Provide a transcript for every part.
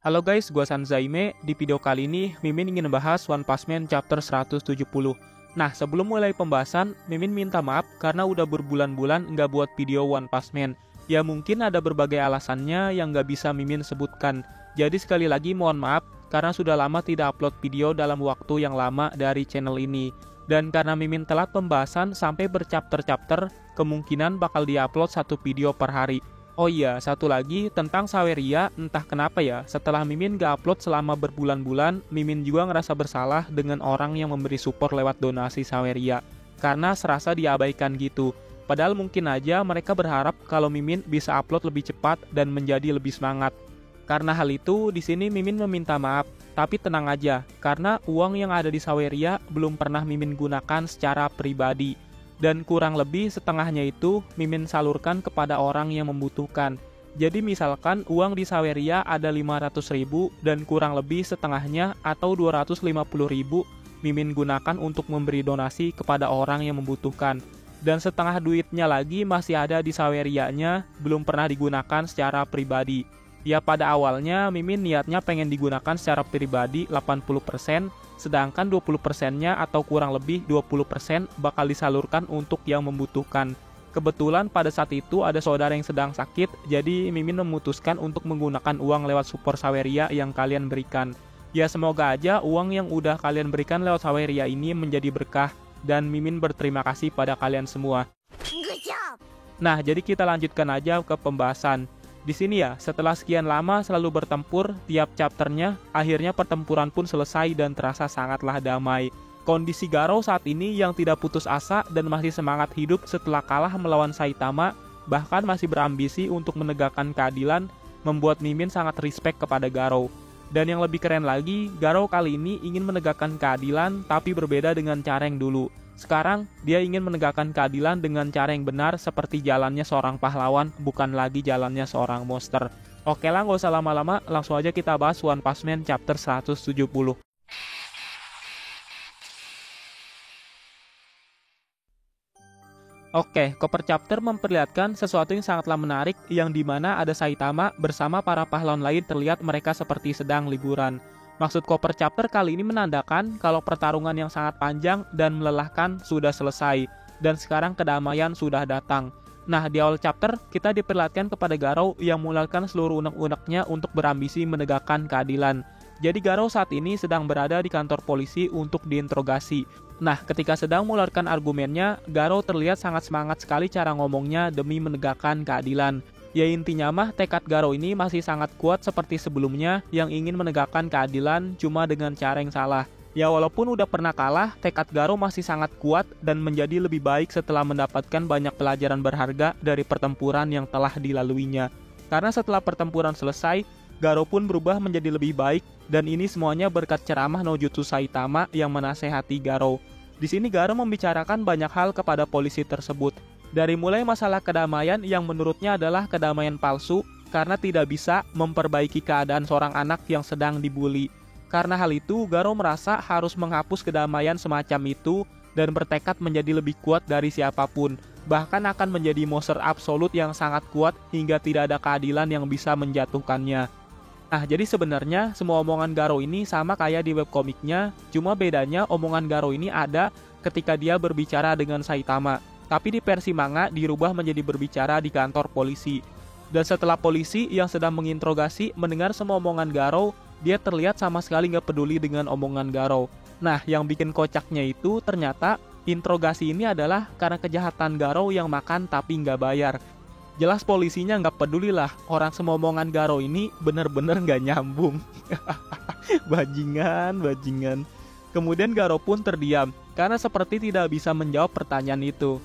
Halo guys, gua Sanzaime. Di video kali ini, Mimin ingin membahas One Punch Man chapter 170. Nah, sebelum mulai pembahasan, Mimin minta maaf karena udah berbulan-bulan nggak buat video One Punch Man. Ya mungkin ada berbagai alasannya yang nggak bisa Mimin sebutkan. Jadi sekali lagi mohon maaf, karena sudah lama tidak upload video dalam waktu yang lama dari channel ini. Dan karena Mimin telat pembahasan sampai berchapter-chapter, kemungkinan bakal diupload satu video per hari. Oh iya, satu lagi tentang Saweria, entah kenapa ya, setelah Mimin gak upload selama berbulan-bulan, Mimin juga ngerasa bersalah dengan orang yang memberi support lewat donasi Saweria. Karena serasa diabaikan gitu. Padahal mungkin aja mereka berharap kalau Mimin bisa upload lebih cepat dan menjadi lebih semangat. Karena hal itu, di sini Mimin meminta maaf. Tapi tenang aja, karena uang yang ada di Saweria belum pernah Mimin gunakan secara pribadi. Dan kurang lebih setengahnya itu Mimin salurkan kepada orang yang membutuhkan. Jadi misalkan uang di Saweria ada 500.000 dan kurang lebih setengahnya atau 250.000 Mimin gunakan untuk memberi donasi kepada orang yang membutuhkan. Dan setengah duitnya lagi masih ada di Sawerianya, belum pernah digunakan secara pribadi. Ya pada awalnya Mimin niatnya pengen digunakan secara pribadi 80%, sedangkan 20%-nya atau kurang lebih 20% bakal disalurkan untuk yang membutuhkan. Kebetulan pada saat itu ada saudara yang sedang sakit, jadi Mimin memutuskan untuk menggunakan uang lewat support Saweria yang kalian berikan. Ya semoga aja uang yang udah kalian berikan lewat Saweria ini menjadi berkah, dan Mimin berterima kasih pada kalian semua. Nah, jadi kita lanjutkan aja ke pembahasan. Di sini ya, setelah sekian lama selalu bertempur tiap chapternya, akhirnya pertempuran pun selesai dan terasa sangatlah damai. Kondisi Garou saat ini yang tidak putus asa dan masih semangat hidup setelah kalah melawan Saitama, bahkan masih berambisi untuk menegakkan keadilan, membuat Mimin sangat respect kepada Garou. Dan yang lebih keren lagi, Garou kali ini ingin menegakkan keadilan tapi berbeda dengan cara yang dulu. Sekarang, dia ingin menegakkan keadilan dengan cara yang benar seperti jalannya seorang pahlawan, bukan lagi jalannya seorang monster. Oke lah, nggak usah lama-lama, langsung aja kita bahas One Punch Man chapter 170. Oke, cover chapter memperlihatkan sesuatu yang sangatlah menarik, yang dimana ada Saitama bersama para pahlawan lain terlihat mereka seperti sedang liburan. Maksud cover chapter kali ini menandakan kalau pertarungan yang sangat panjang dan melelahkan sudah selesai, dan sekarang kedamaian sudah datang. Nah, di awal chapter, kita diperlihatkan kepada Garou yang mengeluarkan seluruh unek-uneknya untuk berambisi menegakkan keadilan. Jadi Garou saat ini sedang berada di kantor polisi untuk diinterogasi. Nah, ketika sedang mengeluarkan argumennya, Garou terlihat sangat semangat sekali cara ngomongnya demi menegakkan keadilan. Ya intinya mah tekad Garou ini masih sangat kuat seperti sebelumnya yang ingin menegakkan keadilan cuma dengan cara yang salah. Ya walaupun udah pernah kalah, tekad Garou masih sangat kuat dan menjadi lebih baik setelah mendapatkan banyak pelajaran berharga dari pertempuran yang telah dilaluinya. Karena setelah pertempuran selesai, Garou pun berubah menjadi lebih baik dan ini semuanya berkat ceramah Nojutsu Saitama yang menasehati Garou. Di sini Garou membicarakan banyak hal kepada polisi tersebut. Dari mulai masalah kedamaian yang menurutnya adalah kedamaian palsu karena tidak bisa memperbaiki keadaan seorang anak yang sedang dibully. Karena hal itu, Garou merasa harus menghapus kedamaian semacam itu dan bertekad menjadi lebih kuat dari siapapun. Bahkan akan menjadi monster absolut yang sangat kuat hingga tidak ada keadilan yang bisa menjatuhkannya. Nah, jadi sebenarnya semua omongan Garou ini sama kayak di webkomiknya, cuma bedanya omongan Garou ini ada ketika dia berbicara dengan Saitama. Tapi di versi manga dirubah menjadi berbicara di kantor polisi. Dan setelah polisi yang sedang menginterogasi mendengar semua omongan Garou, dia terlihat sama sekali nggak peduli dengan omongan Garou. Nah, yang bikin kocaknya itu ternyata interogasi ini adalah karena kejahatan Garou yang makan tapi nggak bayar. Jelas polisinya nggak peduli lah, orang semua omongan Garou ini bener-bener nggak nyambung. Bajingan. Kemudian Garou pun terdiam, karena seperti tidak bisa menjawab pertanyaan itu.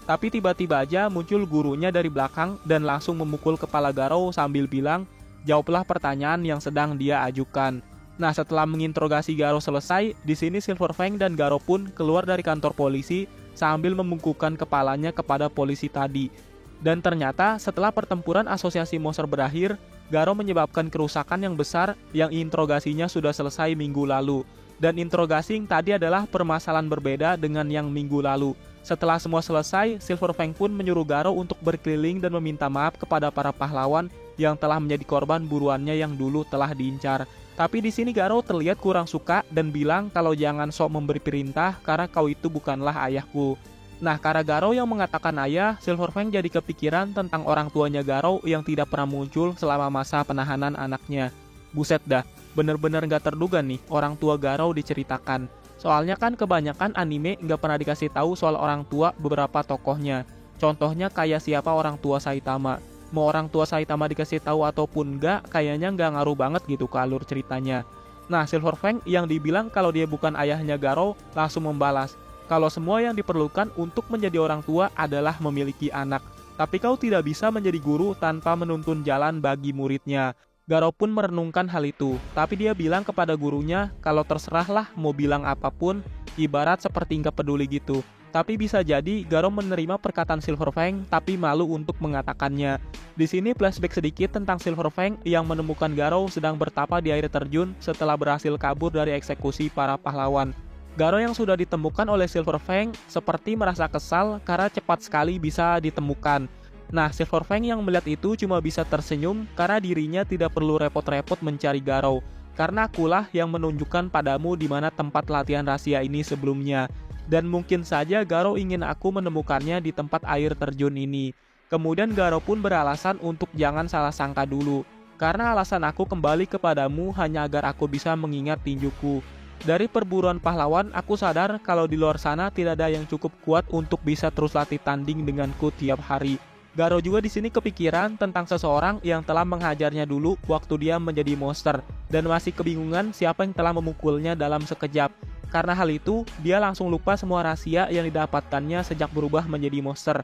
Tapi tiba-tiba aja muncul gurunya dari belakang dan langsung memukul kepala Garou sambil bilang, jawablah pertanyaan yang sedang dia ajukan. Nah, setelah menginterogasi Garou selesai, di sini Silver Fang dan Garou pun keluar dari kantor polisi sambil membungkukkan kepalanya kepada polisi tadi. Dan ternyata setelah pertempuran asosiasi monster berakhir, Garou menyebabkan kerusakan yang besar yang interogasinya sudah selesai minggu lalu. Dan interogasi yang tadi adalah permasalahan berbeda dengan yang minggu lalu. Setelah semua selesai, Silver Fang pun menyuruh Garou untuk berkeliling dan meminta maaf kepada para pahlawan yang telah menjadi korban buruannya yang dulu telah diincar. Tapi di sini Garou terlihat kurang suka dan bilang kalau jangan sok memberi perintah karena kau itu bukanlah ayahku. Nah, karena Garou yang mengatakan ayah, Silverfang jadi kepikiran tentang orang tuanya Garou yang tidak pernah muncul selama masa penahanan anaknya. Buset dah, bener-bener gak terduga nih orang tua Garou diceritakan. Soalnya kan kebanyakan anime gak pernah dikasih tahu soal orang tua beberapa tokohnya. Contohnya kayak siapa orang tua Saitama. Mau orang tua Saitama dikasih tahu ataupun enggak, kayaknya nggak ngaruh banget gitu ke alur ceritanya. Nah, Silverfang yang dibilang kalau dia bukan ayahnya Garou langsung membalas, kalau semua yang diperlukan untuk menjadi orang tua adalah memiliki anak. Tapi kau tidak bisa menjadi guru tanpa menuntun jalan bagi muridnya. Garou pun merenungkan hal itu, tapi dia bilang kepada gurunya kalau terserahlah mau bilang apapun, ibarat seperti nggak peduli gitu. Tapi bisa jadi Garou menerima perkataan Silverfang tapi malu untuk mengatakannya. Di sini flashback sedikit tentang Silverfang yang menemukan Garou sedang bertapa di air terjun setelah berhasil kabur dari eksekusi para pahlawan. Garou yang sudah ditemukan oleh Silverfang seperti merasa kesal karena cepat sekali bisa ditemukan. Nah, Silverfang yang melihat itu cuma bisa tersenyum karena dirinya tidak perlu repot-repot mencari Garou. Karena akulah yang menunjukkan padamu di mana tempat latihan rahasia ini sebelumnya. Dan mungkin saja Garou ingin aku menemukannya di tempat air terjun ini. Kemudian Garou pun beralasan untuk jangan salah sangka dulu. Karena alasan aku kembali kepadamu hanya agar aku bisa mengingat tinjuku. Dari perburuan pahlawan, aku sadar kalau di luar sana tidak ada yang cukup kuat untuk bisa terus latih tanding denganku tiap hari. Garou juga di sini kepikiran tentang seseorang yang telah menghajarnya dulu waktu dia menjadi monster dan masih kebingungan siapa yang telah memukulnya dalam sekejap. Karena hal itu, dia langsung lupa semua rahasia yang didapatkannya sejak berubah menjadi monster.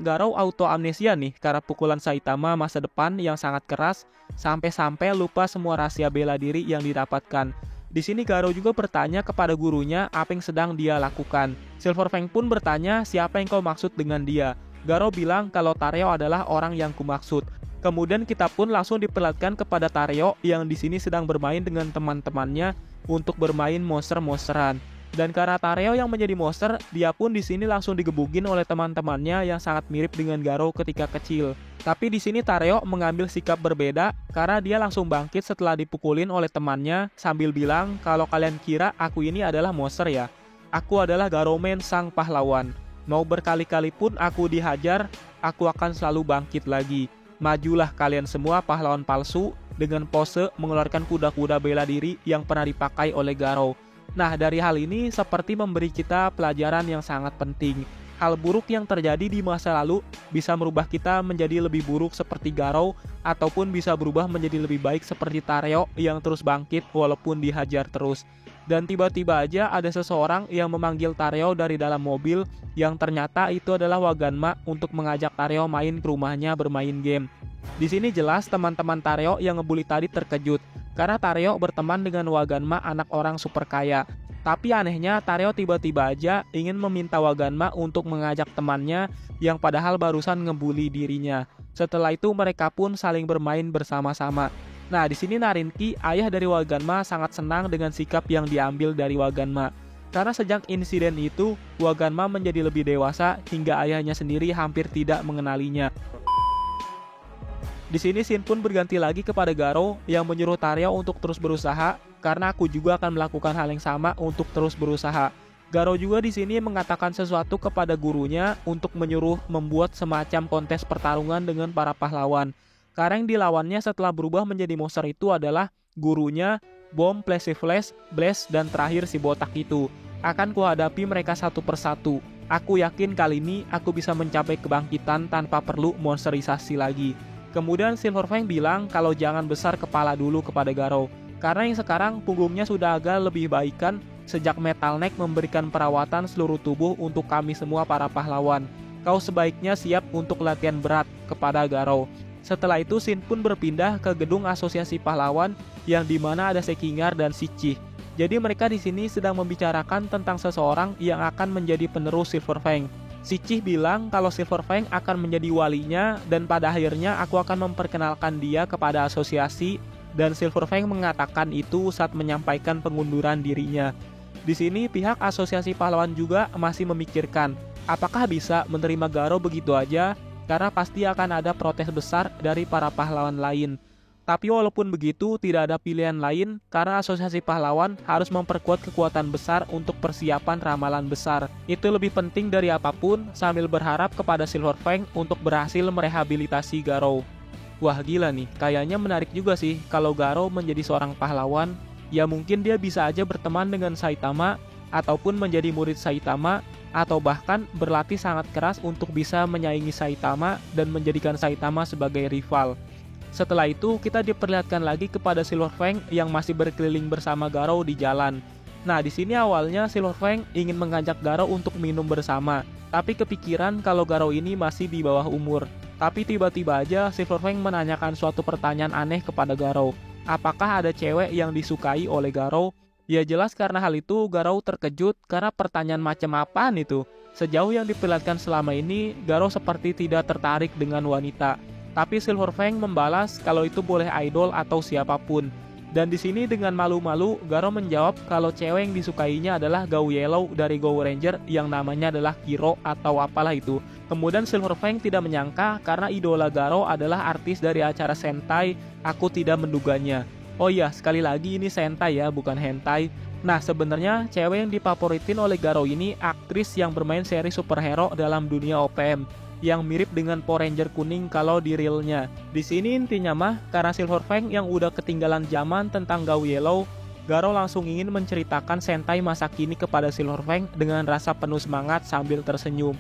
Garou auto amnesia nih karena pukulan Saitama masa depan yang sangat keras sampai-sampai lupa semua rahasia bela diri yang didapatkan. Di sini Garou juga bertanya kepada gurunya apa yang sedang dia lakukan. Silverfang pun bertanya siapa yang kau maksud dengan dia. Garou bilang kalau Tareo adalah orang yang kumaksud. Kemudian kita pun langsung diperlihatkan kepada Tareo yang di sini sedang bermain dengan teman-temannya untuk bermain monster-monsteran. Dan karena Tareo yang menjadi monster, dia pun di sini langsung digebugin oleh teman-temannya yang sangat mirip dengan Garou ketika kecil. Tapi di sini Tareo mengambil sikap berbeda karena dia langsung bangkit setelah dipukulin oleh temannya sambil bilang kalau kalian kira aku ini adalah monster ya. Aku adalah Garoumen sang pahlawan. Mau berkali-kali pun aku dihajar, aku akan selalu bangkit lagi. Majulah kalian semua pahlawan palsu dengan pose mengeluarkan kuda-kuda bela diri yang pernah dipakai oleh Garou. Nah, dari hal ini seperti memberi kita pelajaran yang sangat penting. Hal buruk yang terjadi di masa lalu bisa merubah kita menjadi lebih buruk seperti Garou ataupun bisa berubah menjadi lebih baik seperti Tareo yang terus bangkit walaupun dihajar terus. Dan tiba-tiba aja ada seseorang yang memanggil Tareo dari dalam mobil yang ternyata itu adalah Waganma untuk mengajak Tareo main ke rumahnya bermain game. Di sini jelas teman-teman Tareo yang ngebully tadi terkejut karena Tareo berteman dengan Waganma anak orang super kaya. Tapi anehnya Tareo tiba-tiba aja ingin meminta Waganma untuk mengajak temannya yang padahal barusan ngebully dirinya. Setelah itu mereka pun saling bermain bersama-sama. Nah, di sini Narinki, ayah dari Waganma, sangat senang dengan sikap yang diambil dari Waganma. Karena sejak insiden itu, Waganma menjadi lebih dewasa hingga ayahnya sendiri hampir tidak mengenalinya. Di sini Shin pun berganti lagi kepada Garou yang menyuruh Tareo untuk terus berusaha karena aku juga akan melakukan hal yang sama untuk terus berusaha. Garou juga di sini mengatakan sesuatu kepada gurunya untuk menyuruh membuat semacam kontes pertarungan dengan para pahlawan. Karena yang dilawannya setelah berubah menjadi monster itu adalah gurunya, Bom, Flash, Blaze, dan terakhir si botak itu. Akan kuhadapi mereka satu persatu. Aku yakin kali ini aku bisa mencapai kebangkitan tanpa perlu monsterisasi lagi. Kemudian Silverfang bilang kalau jangan besar kepala dulu kepada Garou. Karena yang sekarang punggungnya sudah agak lebih baikan sejak Metal Neck memberikan perawatan seluruh tubuh untuk kami semua para pahlawan. Kau sebaiknya siap untuk latihan berat kepada Garou. Setelah itu Shin pun berpindah ke gedung asosiasi pahlawan yang dimana ada Sekingar dan Shichi. Jadi mereka di sini sedang membicarakan tentang seseorang yang akan menjadi penerus Silverfang. Shichi bilang kalau Silverfang akan menjadi walinya dan pada akhirnya aku akan memperkenalkan dia kepada asosiasi dan Silverfang mengatakan itu saat menyampaikan pengunduran dirinya. Di sini pihak asosiasi pahlawan juga masih memikirkan apakah bisa menerima Garou begitu aja karena pasti akan ada protes besar dari para pahlawan lain. Tapi walaupun begitu, tidak ada pilihan lain karena Asosiasi Pahlawan harus memperkuat kekuatan besar untuk persiapan ramalan besar. Itu lebih penting dari apapun, sambil berharap kepada Silver Fang untuk berhasil merehabilitasi Garou. Wah gila nih, kayaknya menarik juga sih kalau Garou menjadi seorang pahlawan. Ya mungkin dia bisa aja berteman dengan Saitama, ataupun menjadi murid Saitama, atau bahkan berlatih sangat keras untuk bisa menyaingi Saitama dan menjadikan Saitama sebagai rival. Setelah itu, kita diperlihatkan lagi kepada Silver Fang yang masih berkeliling bersama Garou di jalan. Nah, di sini awalnya Silver Fang ingin mengajak Garou untuk minum bersama, tapi kepikiran kalau Garou ini masih di bawah umur. Tapi tiba-tiba aja Silver Fang menanyakan suatu pertanyaan aneh kepada Garou. Apakah ada cewek yang disukai oleh Garou? Ya jelas karena hal itu Garou terkejut karena pertanyaan macam apaan itu. Sejauh yang diperlihatkan selama ini, Garou seperti tidak tertarik dengan wanita. Tapi Silver Fang membalas kalau itu boleh idol atau siapapun. Dan di sini dengan malu-malu, Garou menjawab kalau cewek yang disukainya adalah Gao Yellow dari Go Ranger yang namanya adalah Kiro atau apalah itu. Kemudian Silver Fang tidak menyangka karena idola Garou adalah artis dari acara Sentai, aku tidak menduganya. Oh iya, sekali lagi ini Sentai ya, bukan hentai. Nah, sebenarnya cewek yang difavoritin oleh Garou ini aktris yang bermain seri superhero dalam dunia OPM, yang mirip dengan Power Ranger kuning kalau di realnya. Di sini intinya mah, karena Silver Fang yang udah ketinggalan zaman tentang Gao Yellow, Garou langsung ingin menceritakan Sentai masa kini kepada Silver Fang dengan rasa penuh semangat sambil tersenyum.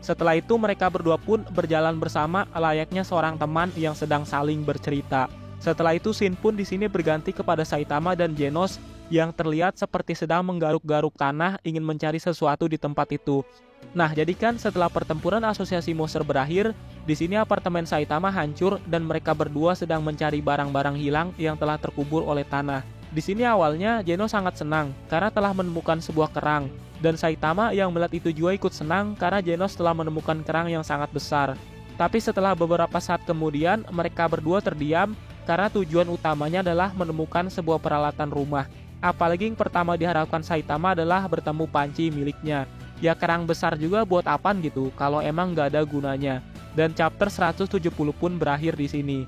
Setelah itu mereka berdua pun berjalan bersama layaknya seorang teman yang sedang saling bercerita. Setelah itu scene pun di sini berganti kepada Saitama dan Genos yang terlihat seperti sedang menggaruk-garuk tanah ingin mencari sesuatu di tempat itu. Nah, jadi kan setelah pertempuran asosiasi monster berakhir, di sini apartemen Saitama hancur dan mereka berdua sedang mencari barang-barang hilang yang telah terkubur oleh tanah. Di sini awalnya Geno sangat senang karena telah menemukan sebuah kerang, dan Saitama yang melihat itu juga ikut senang karena Genos telah menemukan kerang yang sangat besar. Tapi setelah beberapa saat kemudian, mereka berdua terdiam karena tujuan utamanya adalah menemukan sebuah peralatan rumah. Apalagi yang pertama diharapkan Saitama adalah bertemu panci miliknya. Ya kerang besar juga buat apaan gitu kalau emang nggak ada gunanya. Dan chapter 170 pun berakhir di sini.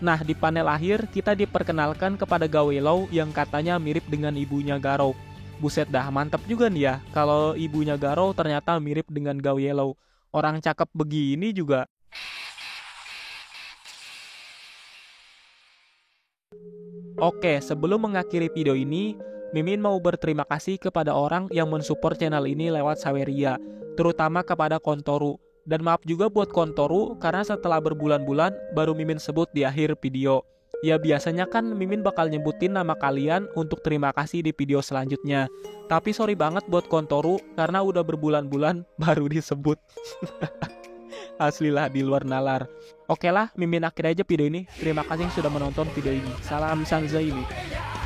Nah, di panel akhir kita diperkenalkan kepada Gao Yellow yang katanya mirip dengan ibunya Garou. Buset dah, mantep juga nih ya kalau ibunya Garou ternyata mirip dengan Gao Yellow. Orang cakep begini juga. Oke, sebelum mengakhiri video ini, Mimin mau berterima kasih kepada orang yang mensupport channel ini lewat Saweria, terutama kepada Kontoru. Dan maaf juga buat Kontoru karena setelah berbulan-bulan baru Mimin sebut di akhir video. Ya biasanya kan Mimin bakal nyebutin nama kalian untuk terima kasih di video selanjutnya. Tapi sorry banget buat Kontoru karena udah berbulan-bulan baru disebut. Aslilah di luar nalar. Oke lah, Mimin akhir aja video ini. Terima kasih yang sudah menonton video ini. Salam Sanzaili.